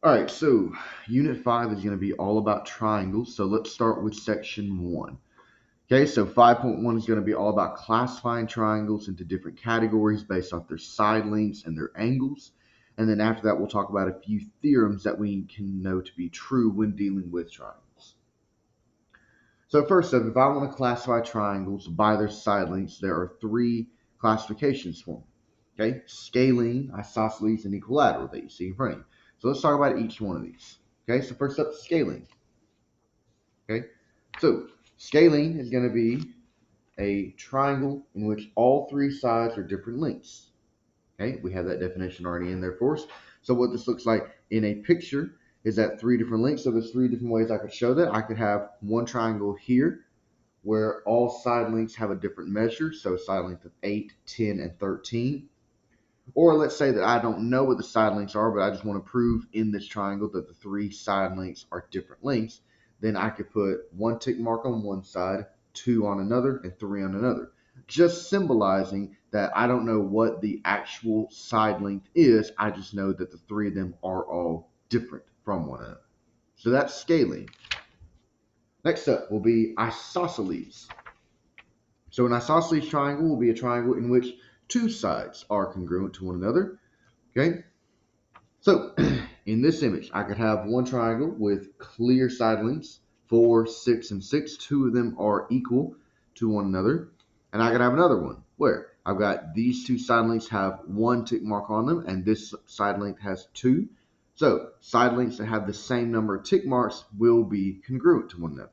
All right, so Unit 5 is going to be all about triangles. So let's start with Section 1. Okay, so 5.1 is going to be all about classifying triangles into different categories based off their side lengths and their angles. And then after that, we'll talk about a few theorems that we can know to be true when dealing with triangles. So first up, if I want to classify triangles by their side lengths, there are three classifications for them. Okay, scalene, isosceles, and equilateral that you see in front of you. So let's talk about each one of these. Okay, so first up, scalene. Okay, so scalene is going to be a triangle in which all three sides are different lengths. Okay, we have that definition already in there for us. So what this looks like in a picture is that three different lengths. So there's three different ways I could show that. I could have one triangle here where all side lengths have a different measure. So side length of 8, 10, and 13. Or let's say that I don't know what the side lengths are, but I just want to prove in this triangle that the three side lengths are different lengths. Then I could put one tick mark on one side, 2 on another, and 3 on another. Just symbolizing that I don't know what the actual side length is. I just know that the three of them are all different from one another. So that's scaling. Next up will be isosceles. So an isosceles triangle will be a triangle in which two sides are congruent to one another. Okay, so in this image, I could have one triangle with clear side lengths, 4, 6, and 6. Two of them are equal to one another. And I could have another one where I've got these two side lengths have one tick mark on them, and this side length has two. So side lengths that have the same number of tick marks will be congruent to one another.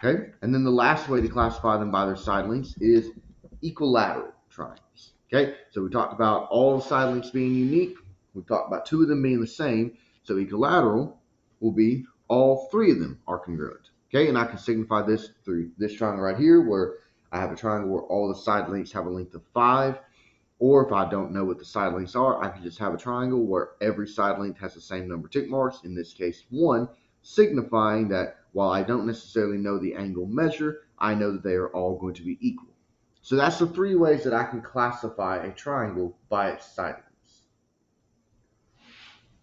Okay, and then the last way to classify them by their side lengths is equilateral triangles. Okay, so we talked about all the side lengths being unique. We talked about two of them being the same. So equilateral will be all three of them are congruent. Okay, and I can signify this through this triangle right here, where I have a triangle where all the side lengths have a length of 5. Or if I don't know what the side lengths are, I can just have a triangle where every side length has the same number of tick marks, in this case 1, signifying that while I don't necessarily know the angle measure, I know that they are all going to be equal. So that's the three ways that I can classify a triangle by its side lengths.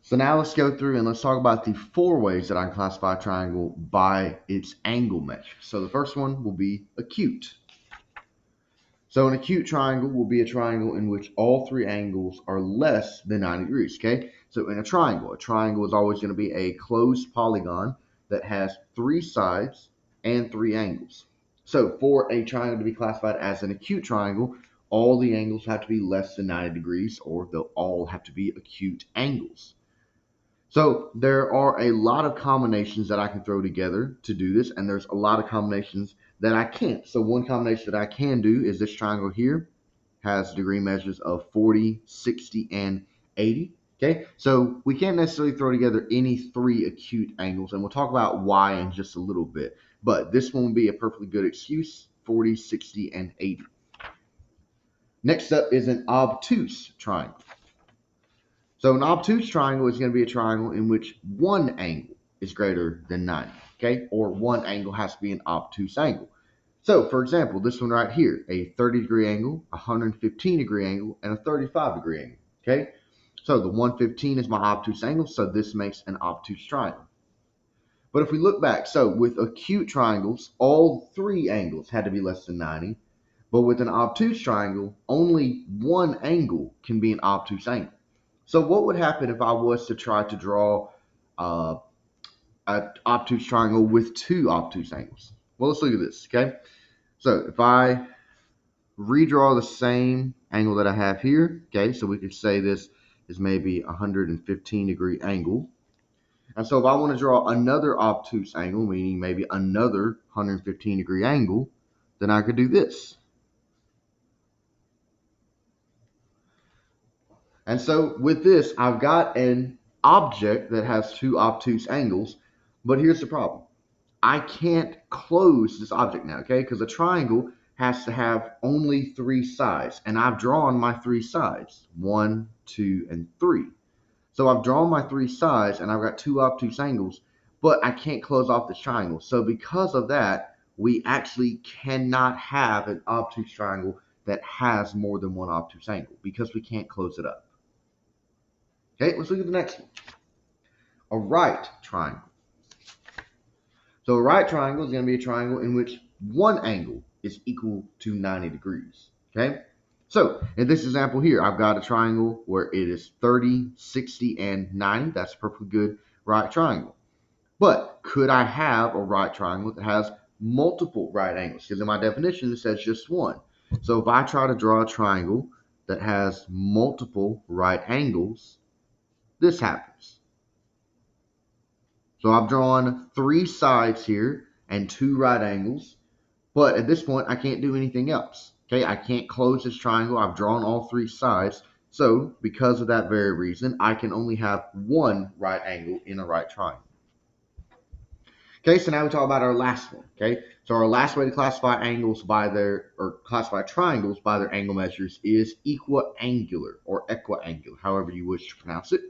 So now let's go through and let's talk about the four ways that I can classify a triangle by its angle measure. So the first one will be acute. So an acute triangle will be a triangle in which all three angles are less than 90 degrees, okay? So in a triangle is always going to be a closed polygon that has three sides and three angles. So for a triangle to be classified as an acute triangle, all the angles have to be less than 90 degrees, or they'll all have to be acute angles. So there are a lot of combinations that I can throw together to do this, and there's a lot of combinations that I can't. So one combination that I can do is this triangle here has degree measures of 40, 60, and 80. Okay, so we can't necessarily throw together any three acute angles, and we'll talk about why in just a little bit. But this one will be a perfectly good excuse, 40, 60, and 80. Next up is an obtuse triangle. So an obtuse triangle is going to be a triangle in which one angle is greater than 90, okay? Or one angle has to be an obtuse angle. So, for example, this one right here, a 30-degree angle, a 115-degree angle, and a 35-degree angle, okay? So the 115 is my obtuse angle, so this makes an obtuse triangle. But if we look back, so with acute triangles, all three angles had to be less than 90. But with an obtuse triangle, only one angle can be an obtuse angle. So what would happen if I was to try to draw uh, an obtuse triangle with two obtuse angles? Well, let's look at this, okay? So if I redraw the same angle that I have here, okay, so we could say this is maybe a 115-degree angle. And so if I want to draw another obtuse angle, meaning maybe another 115-degree angle, then I could do this. And so with this, I've got an object that has two obtuse angles, but here's the problem. I can't close this object now, okay? Because a triangle has to have only three sides, and I've drawn my three sides, 1, 2, and 3. So I've drawn my three sides, and I've got two obtuse angles, but I can't close off this triangle. So because of that, we actually cannot have an obtuse triangle that has more than one obtuse angle, because we can't close it up. Okay, let's look at the next one. a right triangle. So a right triangle is going to be a triangle in which one angle is equal to 90 degrees. Okay? So in this example here, I've got a triangle where it is 30, 60, and 90. That's a perfectly good right triangle. But could I have a right triangle that has multiple right angles? Because in my definition, it says just one. So if I try to draw a triangle that has multiple right angles, this happens. So I've drawn three sides here and two right angles, but at this point, I can't do anything else. Okay, I can't close this triangle. I've drawn all three sides. So because of that very reason, I can only have one right angle in a right triangle. Okay, so now we talk about our last one. Okay, so our last way to classify angles by their, or classify triangles by their angle measures is equiangular or equiangular, however you wish to pronounce it.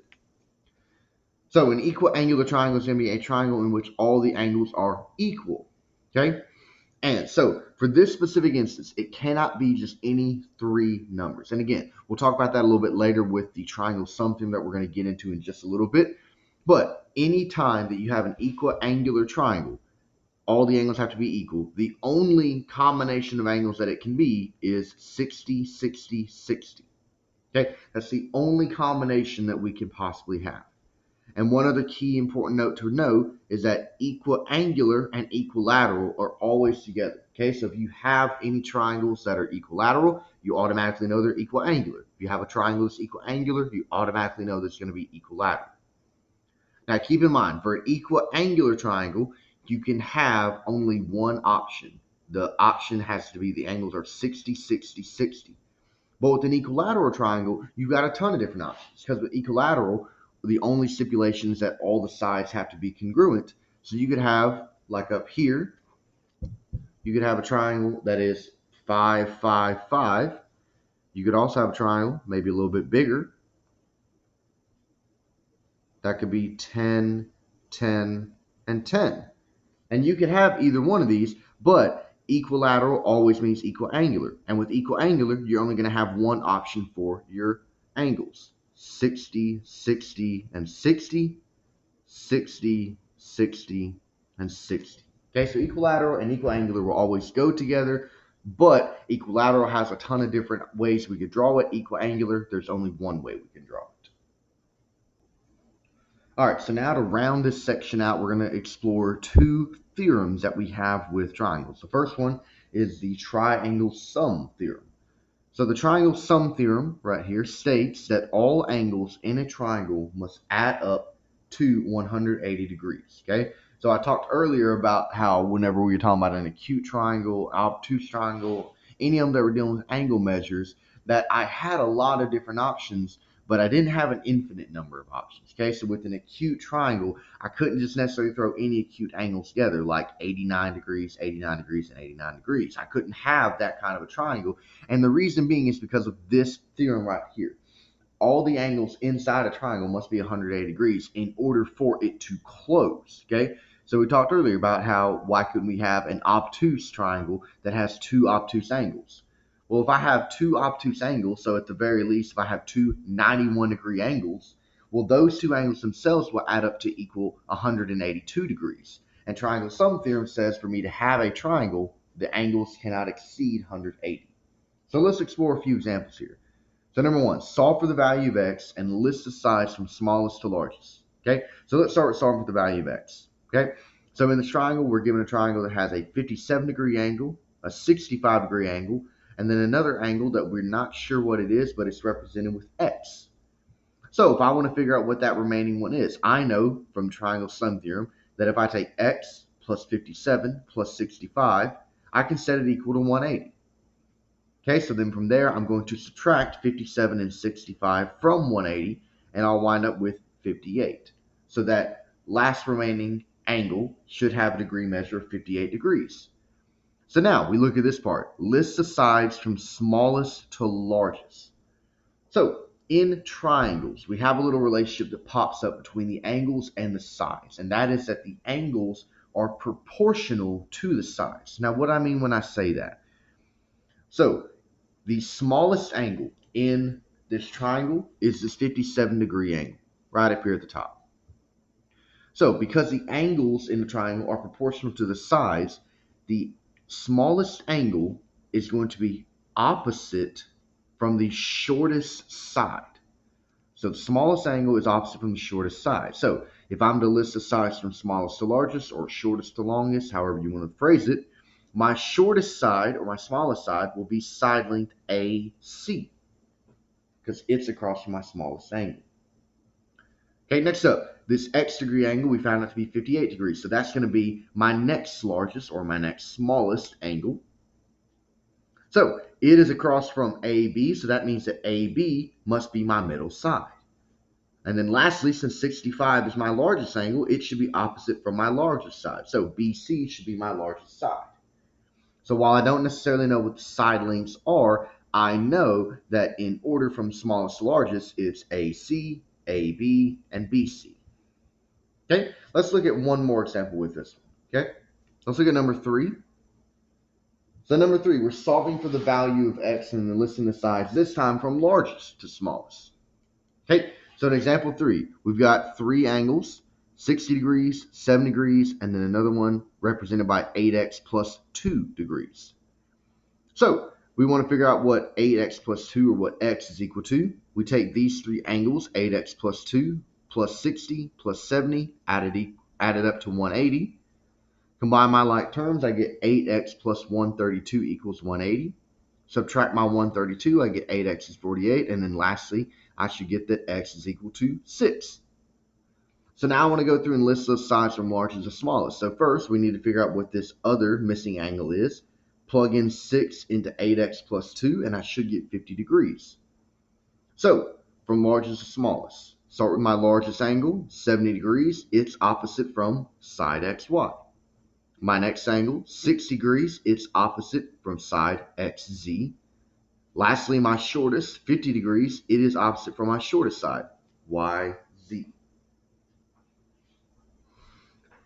So an equiangular triangle is going to be a triangle in which all the angles are equal. Okay, and so for this specific instance, it cannot be just any three numbers. And again, we'll talk about that a little bit later with the triangle sum theorem that we're going to get into in just a little bit. But any time that you have an equiangular triangle, all the angles have to be equal. The only combination of angles that it can be is 60, 60, 60. Okay, that's the only combination that we can possibly have. And one other key important note to know is that equiangular and equilateral are always together. Okay, so if you have any triangles that are equilateral, you automatically know they're equiangular. If you have a triangle that's equiangular, you automatically know that's going to be equilateral. Now keep in mind, for an equiangular triangle, you can have only one option. The option has to be the angles are 60, 60, 60. But with an equilateral triangle, you've got a ton of different options. Because with equilateral, the only stipulation is that all the sides have to be congruent. So you could have, like up here, you could have a triangle that is 5, 5, 5. You could also have a triangle, maybe a little bit bigger. That could be 10, 10, and 10. And you could have either one of these, but equilateral always means equiangular. And with equiangular, you're only going to have one option for your angles. 60, 60, and 60, 60, 60, and 60. Okay, so equilateral and equiangular will always go together, but equilateral has a ton of different ways we could draw it. Equiangular, there's only one way we can draw it. All right, so now to round this section out, we're going to explore two theorems that we have with triangles. The first one is the triangle sum theorem. So the triangle sum theorem right here states that all angles in a triangle must add up to 180 degrees, okay? So I talked earlier about how whenever we were talking about an acute triangle, obtuse triangle, any of them that were dealing with angle measures, that I had a lot of different options, but I didn't have an infinite number of options, okay? So with an acute triangle, I couldn't just necessarily throw any acute angles together, like 89 degrees, 89 degrees, and 89 degrees. I couldn't have that kind of a triangle, and the reason being is because of this theorem right here. All the angles inside a triangle must be 180 degrees in order for it to close, okay? So we talked earlier about how, why couldn't we have an obtuse triangle that has two obtuse angles? Well, if I have two obtuse angles, so at the very least, if I have two 91-degree angles, well, those two angles themselves will add up to equal 182 degrees. And triangle sum theorem says for me to have a triangle, the angles cannot exceed 180. So let's explore a few examples here. So number one, solve for the value of x and list the sides from smallest to largest. Okay, so let's start with solving for the value of x. Okay, so in this triangle, we're given a triangle that has a 57-degree angle, a 65-degree angle, and then another angle that we're not sure what it is, but it's represented with x. So if I want to figure out what that remaining one is, I know from triangle sum theorem that if I take x plus 57 plus 65, I can set it equal to 180. Okay, so then from there, I'm going to subtract 57 and 65 from 180, and I'll wind up with 58. So that last remaining angle should have a degree measure of 58 degrees. So now we look at this part. List the sides from smallest to largest. So in triangles, we have a little relationship that pops up between the angles and the sides, and that is that the angles are proportional to the sides. Now, what I mean when I say that? So the smallest angle in this triangle is this 57-degree angle right up here at the top. So because the angles in the triangle are proportional to the sides, the smallest angle is going to be opposite from the shortest side. So the smallest angle is opposite from the shortest side. So if I'm to list the sides from smallest to largest or shortest to longest, however you want to phrase it, my shortest side or my smallest side will be side length AC because it's across from my smallest angle. Okay, next up, this x degree angle we found out to be 58 degrees. So that's going to be my next largest or my next smallest angle. So it is across from AB, so that means that AB must be my middle side. And then lastly, since 65 is my largest angle, it should be opposite from my largest side. So BC should be my largest side. So while I don't necessarily know what the side lengths are, I know that in order from smallest to largest, it's AC, AB, and BC. Okay, let's look at one more example with this one. Okay, let's look at number 3. So number 3, we're solving for the value of x and then listing the sides, this time from largest to smallest. Okay, so in example 3, we've got 3 angles, 60 degrees, 7 degrees, and then another one represented by 8x plus 2 degrees. So we want to figure out what 8x plus 2 or what x is equal to. We take these 3 angles, 8x plus 2 plus 60 plus 70, added up to 180. Combine my like terms, I get 8x plus 132 equals 180. Subtract my 132, I get 8x is 48. And then lastly, I should get that x is equal to 6. So now I want to go through and list those sides from largest to smallest. So first, we need to figure out what this other missing angle is. Plug in 6 into 8x plus 2, and I should get 50 degrees. So from largest to smallest, start with my largest angle, 70 degrees. It's opposite from side xy. My next angle, 60 degrees, it's opposite from side xz. Lastly, my shortest, 50 degrees, it is opposite from my shortest side, yz.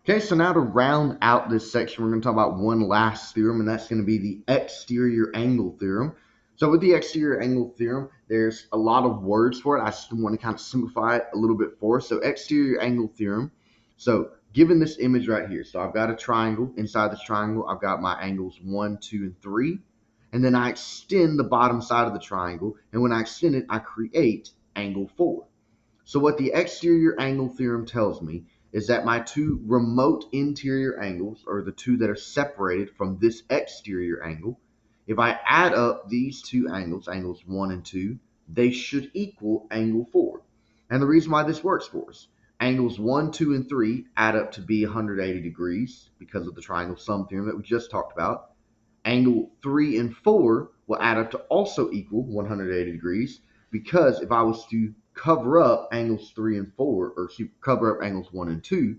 Okay, so now to round out this section, we're going to talk about one last theorem, and that's going to be the exterior angle theorem. So with the exterior angle theorem, there's a lot of words for it. I just want to kind of simplify it a little bit for us. So exterior angle theorem. So given this image right here, so I've got a triangle. Inside this triangle, I've got my angles 1, 2, and 3. And then I extend the bottom side of the triangle. And when I extend it, I create angle 4. So what the exterior angle theorem tells me is that my 2 remote interior angles, or the 2 that are separated from this exterior angle, if I add up these 2 angles, angles 1 and 2, they should equal angle 4. And the reason why this works for us, angles 1, 2, and 3 add up to be 180 degrees because of the triangle sum theorem that we just talked about. Angle 3 and 4 will add up to also equal 180 degrees because if I was to cover up angles 3 and 4, or cover up angles 1 and 2,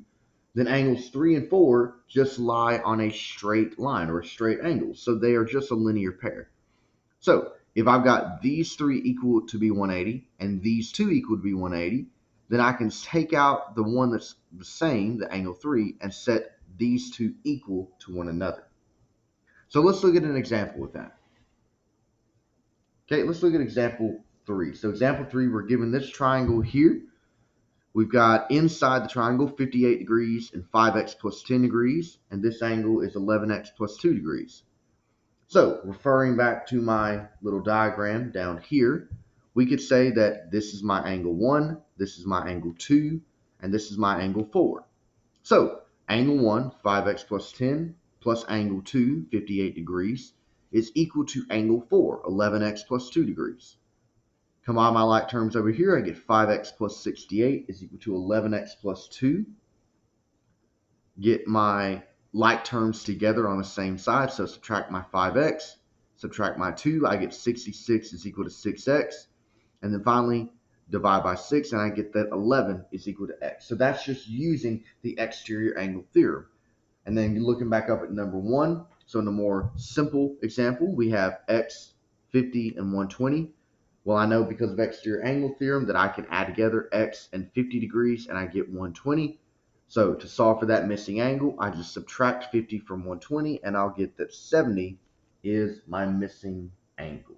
then angles 3 and 4 just lie on a straight line or a straight angle. So they are just a linear pair. So if I've got these 3 equal to be 180 and these 2 equal to be 180, then I can take out the one that's the same, the angle 3, and set these 2 equal to one another. So let's look at an example with that. Okay, let's look at example 3. So example 3, we're given this triangle here. We've got inside the triangle 58 degrees and 5x plus 10 degrees, and this angle is 11x plus 2 degrees. So referring back to my little diagram down here, we could say that this is my angle 1, this is my angle 2, and this is my angle 4. So angle 1, 5x plus 10, plus angle 2, 58 degrees, is equal to angle 4, 11x plus 2 degrees. Combine my like terms over here, I get 5x plus 68 is equal to 11x plus 2. Get my like terms together on the same side, so subtract my 5x, subtract my 2, I get 66 is equal to 6x. And then finally, divide by 6, and I get that 11 is equal to x. So that's just using the exterior angle theorem. And then looking back up at number 1, so in the more simple example, we have x, 50, and 120. Well, I know because of exterior angle theorem that I can add together x and 50 degrees, and I get 120. So to solve for that missing angle, I just subtract 50 from 120, and I'll get that 70 is my missing angle.